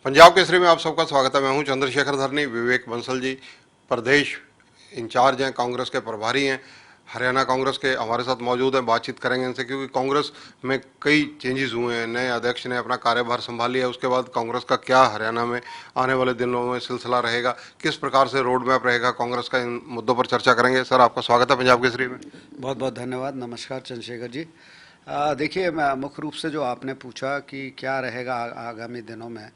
पंजाब केसरी में आप सबका स्वागत है। मैं हूं चंद्रशेखर धरनी। विवेक बंसल जी प्रदेश इंचार्ज हैं, कांग्रेस के प्रभारी हैं, हरियाणा कांग्रेस के, हमारे साथ मौजूद हैं। बातचीत करेंगे इनसे, क्योंकि कांग्रेस में कई चेंजेस हुए हैं। नए अध्यक्ष ने अपना कार्यभार संभाल लिया। उसके बाद कांग्रेस का क्या हरियाणा में आने वाले दिनों में सिलसिला रहेगा, किस प्रकार से रोड मैप रहेगा कांग्रेस का, इन मुद्दों पर चर्चा करेंगे। सर, आपका स्वागत है पंजाब केसरी में। बहुत बहुत धन्यवाद। नमस्कार चंद्रशेखर जी। देखिए, मैं मुख्य रूप से जो आपने पूछा कि क्या रहेगा आगामी दिनों में,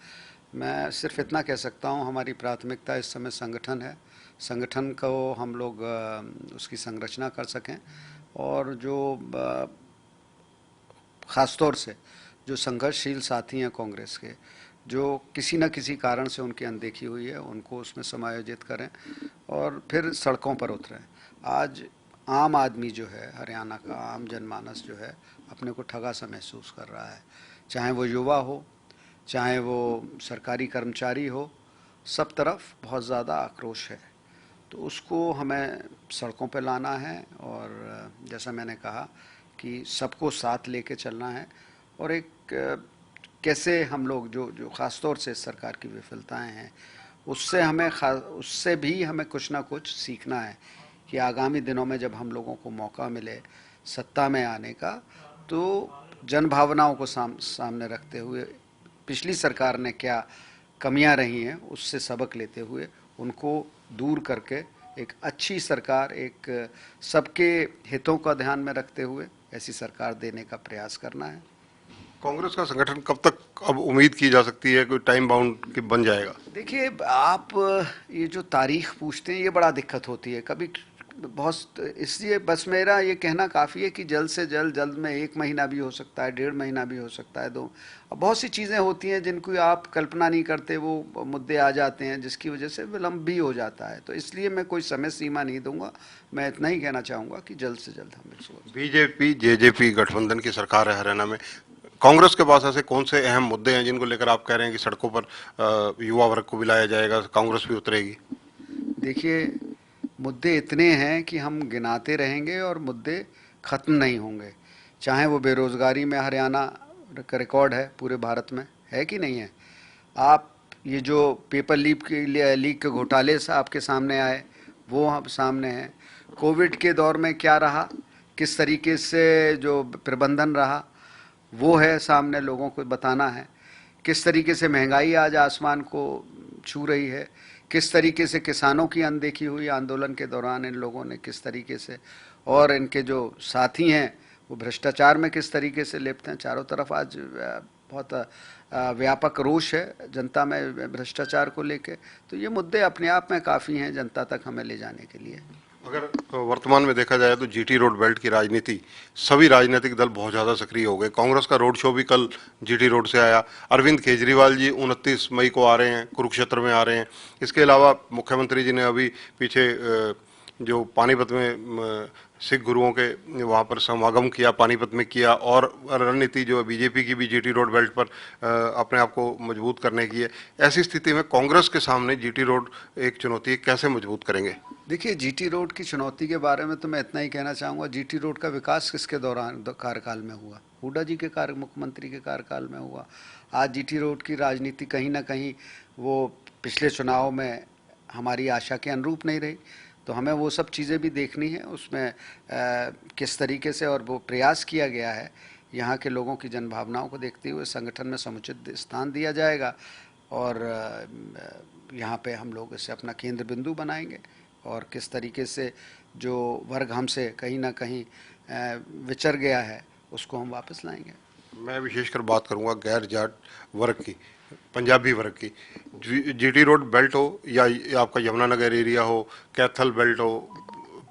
मैं सिर्फ इतना कह सकता हूँ, हमारी प्राथमिकता इस समय संगठन है। संगठन को हम लोग उसकी संरचना कर सकें, और जो ख़ास तौर से जो संघर्षशील साथी हैं कांग्रेस के, जो किसी न किसी कारण से उनकी अनदेखी हुई है, उनको उसमें समायोजित करें और फिर सड़कों पर उतरें। आज आम आदमी जो है, हरियाणा का आम जनमानस जो है, अपने को ठगा सा महसूस कर रहा है। चाहे वो युवा हो, चाहे वो सरकारी कर्मचारी हो, सब तरफ बहुत ज़्यादा आक्रोश है। तो उसको हमें सड़कों पर लाना है, और जैसा मैंने कहा कि सबको साथ लेके चलना है। और एक कैसे हम लोग जो जो ख़ास तौर से सरकार की विफलताएं हैं, उससे भी हमें कुछ ना कुछ सीखना है कि आगामी दिनों में जब हम लोगों को मौका मिले सत्ता में आने का, तो जन भावनाओं को सामने रखते हुए पिछली सरकार ने क्या कमियां रही हैं, उससे सबक लेते हुए उनको दूर करके एक अच्छी सरकार, एक सबके हितों का ध्यान में रखते हुए ऐसी सरकार देने का प्रयास करना है। कांग्रेस का संगठन कब तक अब उम्मीद की जा सकती है, कोई टाइम बाउंड की बन जाएगा? देखिए, आप ये जो तारीख पूछते हैं, ये बड़ा दिक्कत होती है कभी बहुत। इसलिए बस मेरा ये कहना काफ़ी है कि जल्द से जल्द, जल्द में 1 महीना भी हो सकता है, 1.5 महीना भी हो सकता है, 2। अब बहुत सी चीज़ें होती हैं जिनको आप कल्पना नहीं करते, वो मुद्दे आ जाते हैं जिसकी वजह से विलम्ब भी हो जाता है। तो इसलिए मैं कोई समय सीमा नहीं दूंगा। मैं इतना ही कहना चाहूँगा कि जल्द से जल्द हम इसको। बीजेपी जेजेपी गठबंधन की सरकार है हरियाणा में। कांग्रेस के पास ऐसे कौन से अहम मुद्दे हैं जिनको लेकर आप कह रहे हैं कि सड़कों पर युवा वर्ग को भी लाया जाएगा, कांग्रेस भी उतरेगी? देखिए, मुद्दे इतने हैं कि हम गिनाते रहेंगे और मुद्दे ख़त्म नहीं होंगे। चाहे वो बेरोज़गारी में हरियाणा का रिकॉर्ड है पूरे भारत में, है कि नहीं है? आप ये जो पेपर लीक के घोटाले से आपके सामने आए, वो हम सामने हैं। कोविड के दौर में क्या रहा, किस तरीके से जो प्रबंधन रहा, वो है सामने, लोगों को बताना है। किस तरीके से महंगाई आज आसमान को छू रही है, किस तरीके से किसानों की अनदेखी हुई आंदोलन के दौरान इन लोगों ने, किस तरीके से, और इनके जो साथी हैं वो भ्रष्टाचार में किस तरीके से लिप्त हैं। चारों तरफ आज बहुत व्यापक रोष है जनता में भ्रष्टाचार को लेके। तो ये मुद्दे अपने आप में काफ़ी हैं जनता तक हमें ले जाने के लिए। अगर वर्तमान में देखा जाए तो जीटी रोड बेल्ट की राजनीति, सभी राजनीतिक दल बहुत ज़्यादा सक्रिय हो गए। कांग्रेस का रोड शो भी कल जीटी रोड से आया। अरविंद केजरीवाल जी 29 मई को आ रहे हैं, कुरुक्षेत्र में आ रहे हैं। इसके अलावा मुख्यमंत्री जी ने अभी पीछे जो पानीपत में सिख गुरुओं के वहाँ पर समागम किया, पानीपत में किया। और रणनीति जो है बीजेपी की भी जीटी रोड बेल्ट पर अपने आप को मजबूत करने की है। ऐसी स्थिति में कांग्रेस के सामने जीटी रोड एक चुनौती है, कैसे मजबूत करेंगे? देखिए, जीटी रोड की चुनौती के बारे में तो मैं इतना ही कहना चाहूँगा, जीटी रोड का विकास किसके दौरान कार्यकाल में हुआ? हुड्डा जी के मुख्यमंत्री के कार्यकाल में हुआ। आज जीटी रोड की राजनीति कहीं ना कहीं वो पिछले चुनाव में हमारी आशा के अनुरूप नहीं रही। तो हमें वो सब चीज़ें भी देखनी है, उसमें किस तरीके से और वो प्रयास किया गया है। यहाँ के लोगों की जनभावनाओं को देखते हुए संगठन में समुचित स्थान दिया जाएगा, और यहाँ पे हम लोग इसे अपना केंद्र बिंदु बनाएंगे, और किस तरीके से जो वर्ग हमसे कहीं ना कहीं विचर गया है उसको हम वापस लाएंगे। मैं विशेषकर बात करूंगा गैर जाट वर्ग की, पंजाबी वर्ग की। जीटी रोड बेल्ट हो या आपका यमुनानगर एरिया हो, कैथल बेल्ट हो,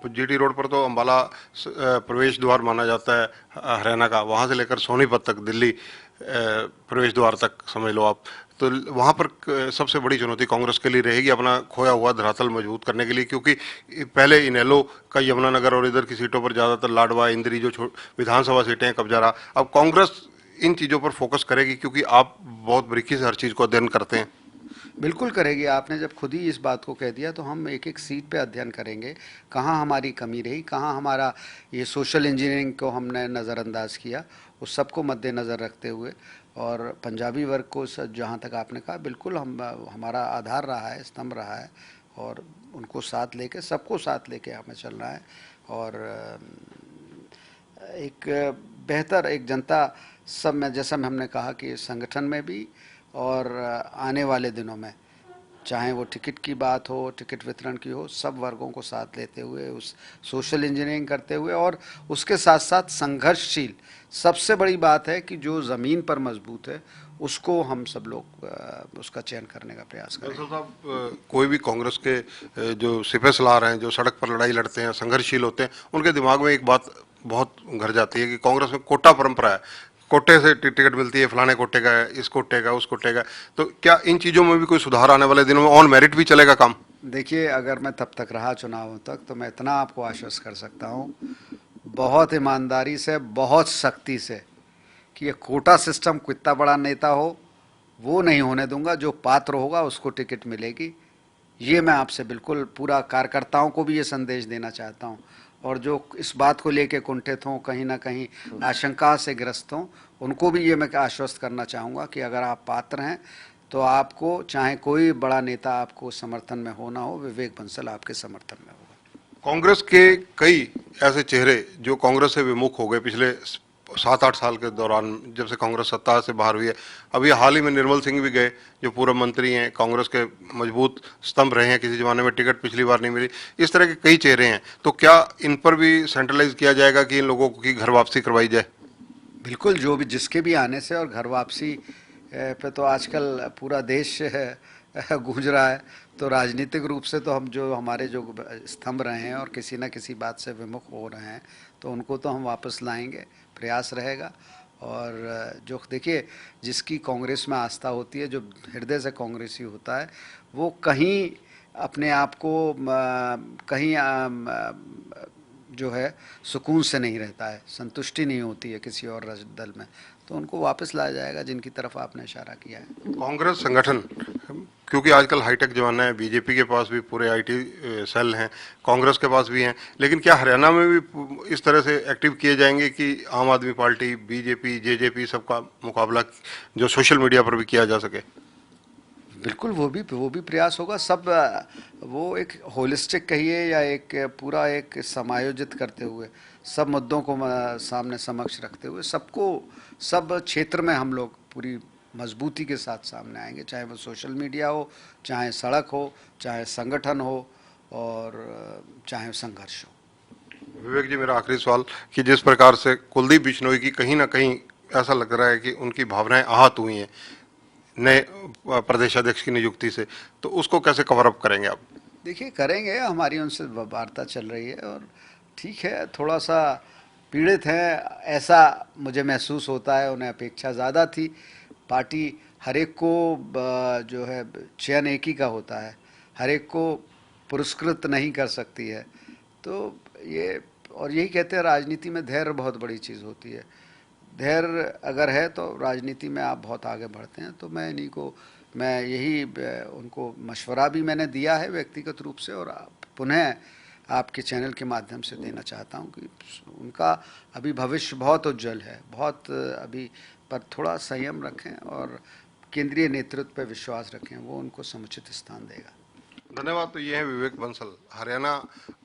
जीटी रोड पर तो अंबाला प्रवेश द्वार माना जाता है हरियाणा का। वहाँ से लेकर सोनीपत तक, दिल्ली प्रवेश द्वार तक समझ लो आप। तो वहाँ पर सबसे बड़ी चुनौती कांग्रेस के लिए रहेगी अपना खोया हुआ धरातल मजबूत करने के लिए, क्योंकि पहले इनेलो का यमुनानगर और इधर की सीटों पर ज़्यादातर लाडवा, इंद्री जो विधानसभा सीटें कब्जा रहा। अब कांग्रेस इन चीज़ों पर फोकस करेगी, क्योंकि आप बहुत बारीकी से हर चीज़ को अध्ययन करते हैं। बिल्कुल करेगी। आपने जब खुद ही इस बात को कह दिया, तो हम एक एक सीट पे अध्ययन करेंगे, कहाँ हमारी कमी रही, कहाँ हमारा ये सोशल इंजीनियरिंग को हमने नज़रअंदाज किया, उस सबको मद्देनज़र रखते हुए और पंजाबी वर्ग को जहाँ तक आपने कहा, बिल्कुल हमारा आधार रहा है, स्तंभ रहा है, और उनको साथ लेके, सबको साथ लेके हमें चलना है। और एक बेहतर एक जनता सब में, जैसा हमने कहा कि संगठन में भी और आने वाले दिनों में, चाहे वो टिकट की बात हो, टिकट वितरण की हो, सब वर्गों को साथ लेते हुए, उस सोशल इंजीनियरिंग करते हुए, और उसके साथ साथ संघर्षशील, सबसे बड़ी बात है कि जो ज़मीन पर मजबूत है उसको हम सब लोग उसका चयन करने का प्रयास करें। साहब, कोई भी कांग्रेस के जो सिपह सलार हैं, जो सड़क पर लड़ाई लड़ते हैं, संघर्षशील होते हैं, उनके दिमाग में एक बात बहुत घर जाती है कि कांग्रेस में कोटा परंपरा है, कोटे से टिकट मिलती है, फलाने कोटे का है, इस कोटे का, उस कोटे का। तो क्या इन चीज़ों में भी कोई सुधार आने वाले दिनों में ऑन मेरिट भी चलेगा काम? देखिए, अगर मैं तब तक रहा चुनावों तक, तो मैं इतना आपको आश्वस्त कर सकता हूँ, बहुत ईमानदारी से, बहुत सख्ती से, कि ये कोटा सिस्टम कितना बड़ा नेता हो वो नहीं होने दूंगा। जो पात्र होगा उसको टिकट मिलेगी। ये मैं आपसे बिल्कुल पूरा कार्यकर्ताओं को भी ये संदेश देना चाहता हूँ, और जो इस बात को लेके कुंठित हों, कहीं ना कहीं आशंका से ग्रस्त हों, उनको भी ये मैं आश्वस्त करना चाहूँगा कि अगर आप पात्र हैं तो आपको, चाहे कोई बड़ा नेता आपको समर्थन में हो ना हो, विवेक बंसल आपके समर्थन में होगा। कांग्रेस के कई ऐसे चेहरे जो कांग्रेस से विमुख हो गए पिछले 7-8 साल के दौरान, जब से कांग्रेस सत्ता से बाहर हुई है। अभी हाल ही में निर्मल सिंह भी गए, जो पूर्व मंत्री हैं, कांग्रेस के मजबूत स्तंभ रहे हैं, किसी जमाने में टिकट पिछली बार नहीं मिली। इस तरह के कई चेहरे हैं, तो क्या इन पर भी सेंट्रलाइज किया जाएगा कि इन लोगों की घर वापसी करवाई जाए? बिल्कुल, जो भी जिसके भी आने से, और घर वापसी पे तो आजकल पूरा देश गूंज रहा है, तो राजनीतिक रूप से तो हम, जो हमारे जो स्तंभ रहे हैं और किसी न किसी बात से विमुख हो रहे हैं, तो उनको तो हम वापस लाएंगे, प्रयास रहेगा। और जो देखिए, जिसकी कांग्रेस में आस्था होती है, जो हृदय से कांग्रेसी होता है, वो कहीं अपने आप को कहीं जो है सुकून से नहीं रहता है, संतुष्टि नहीं होती है किसी और दल में, तो उनको वापस लाया जाएगा, जिनकी तरफ आपने इशारा किया है। कांग्रेस संगठन, क्योंकि आजकल हाईटेक जमाना है, बीजेपी के पास भी पूरे आईटी सेल हैं, कांग्रेस के पास भी हैं, लेकिन क्या हरियाणा में भी इस तरह से एक्टिव किए जाएंगे कि आम आदमी पार्टी, बीजेपी, जेजेपी सबका मुकाबला जो सोशल मीडिया पर भी किया जा सके? बिल्कुल, वो भी प्रयास होगा। सब वो एक होलिस्टिक कहिए या एक पूरा एक समायोजित करते हुए, सब मुद्दों को सामने समक्ष रखते हुए, सबको, सब क्षेत्र में हम लोग पूरी मजबूती के साथ सामने आएंगे, चाहे वो सोशल मीडिया हो, चाहे सड़क हो, चाहे संगठन हो, और चाहे संघर्ष हो। विवेक जी, मेरा आखिरी सवाल कि जिस प्रकार से कुलदीप बिश्नोई की कहीं ना कहीं ऐसा लग रहा है कि उनकी भावनाएं आहत हुई हैं नए प्रदेशाध्यक्ष की नियुक्ति से, तो उसको कैसे कवर अप करेंगे आप? देखिए, करेंगे, हमारी उनसे वार्ता चल रही है, और ठीक है, थोड़ा सा पीड़ित हैं, ऐसा मुझे महसूस होता है। उन्हें अपेक्षा ज़्यादा थी। पार्टी हर एक को जो है चयन एक ही का होता है, हर एक को पुरस्कृत नहीं कर सकती है। तो ये, और यही कहते हैं, राजनीति में धैर्य बहुत बड़ी चीज़ होती है। धैर्य अगर है तो राजनीति में आप बहुत आगे बढ़ते हैं। तो मैं इन्हीं को, मैं यही उनको मशवरा भी मैंने दिया है व्यक्तिगत रूप से, और पुनः आपके चैनल के माध्यम से देना चाहता हूं कि उनका अभी भविष्य बहुत उज्जवल है, बहुत अभी, पर थोड़ा संयम रखें और केंद्रीय नेतृत्व पर विश्वास रखें, वो उनको समुचित स्थान देगा। धन्यवाद। तो ये है विवेक बंसल, हरियाणा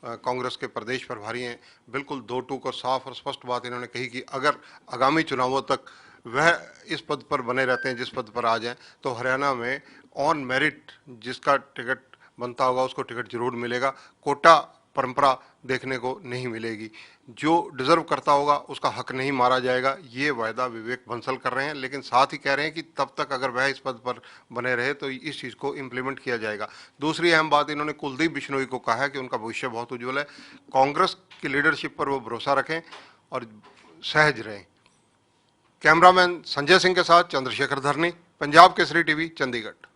कांग्रेस के प्रदेश प्रभारी हैं। बिल्कुल दो टूक और साफ और स्पष्ट बात इन्होंने कही कि अगर आगामी चुनावों तक वह इस पद पर बने रहते हैं जिस पद पर आ जाएं, तो हरियाणा में ऑन मेरिट जिसका टिकट बनता होगा उसको टिकट जरूर मिलेगा। कोटा परंपरा देखने को नहीं मिलेगी। जो डिजर्व करता होगा उसका हक नहीं मारा जाएगा, ये वायदा विवेक बंसल कर रहे हैं। लेकिन साथ ही कह रहे हैं कि तब तक अगर वह इस पद पर बने रहे तो इस चीज़ को इम्प्लीमेंट किया जाएगा। दूसरी अहम बात इन्होंने कुलदीप बिश्नोई को कहा है कि उनका भविष्य बहुत उज्जवल है। कांग्रेस की लीडरशिप पर वो भरोसा रखें और सहज रहें। कैमरामैन संजय सिंह के साथ चंद्रशेखर धरनी, पंजाब केसरी टीवी, चंडीगढ़।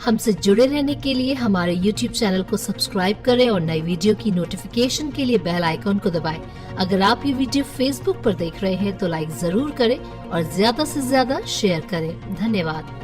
हमसे जुड़े रहने के लिए हमारे YouTube चैनल को सब्सक्राइब करें और नई वीडियो की नोटिफिकेशन के लिए बेल आइकॉन को दबाएं। अगर आप ये वीडियो Facebook पर देख रहे हैं तो लाइक जरूर करें और ज्यादा से ज्यादा शेयर करें। धन्यवाद।